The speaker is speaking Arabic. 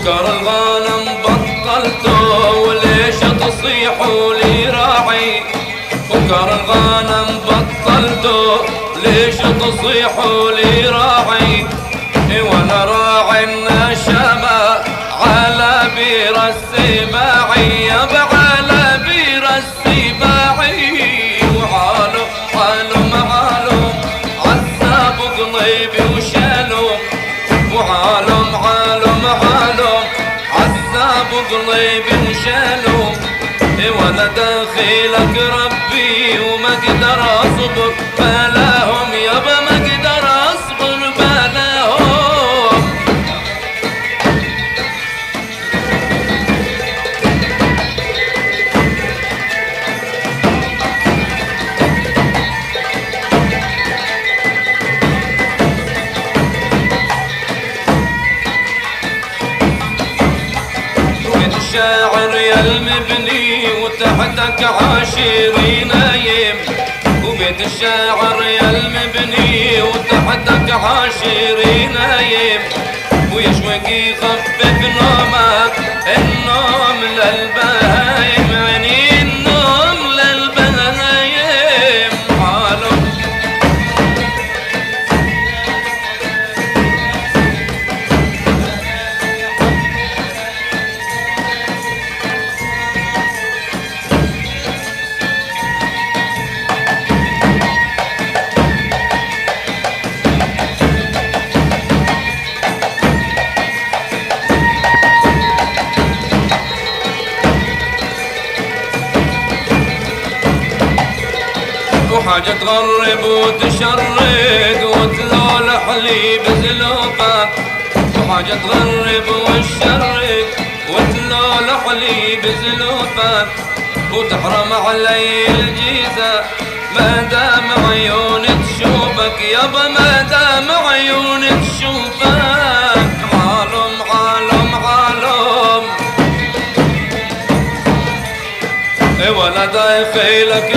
بكر الغنم بطلته وليش تصيحوا لي راعي؟ بكر الغنم بطلته ليش تصيحوا لي راعي؟ وانا راعي النشامة على بير السباعي، يابا على بير السباعي. وعالو عالو معالو عالساب قليبي وشالو، وعالم عالم عالم عالساب قليبي وشالو. وانا داخلك ربي وما اقدر اصبر بلاهم، يابا ما اقدر اصبر بلاهم. شاعر يا المبني وتحتك عاشرين نايم، وبيت الشاعر يا المبني وتحتك عاشرين نايم. ويشوق يخفف نومك النوم للبهايم، يعني النوم للبهايم. حالهم وحاجة تغرب وتشرد وتلول حليب زلوفك، وحاجة تغرب وتشرد وتلول حليب زلوفك. وتحرم علي الجيزة ما دام عيوني تشوفك، يابا ما دام عيوني تشوفك. عالم عالم عالم ولا داخلك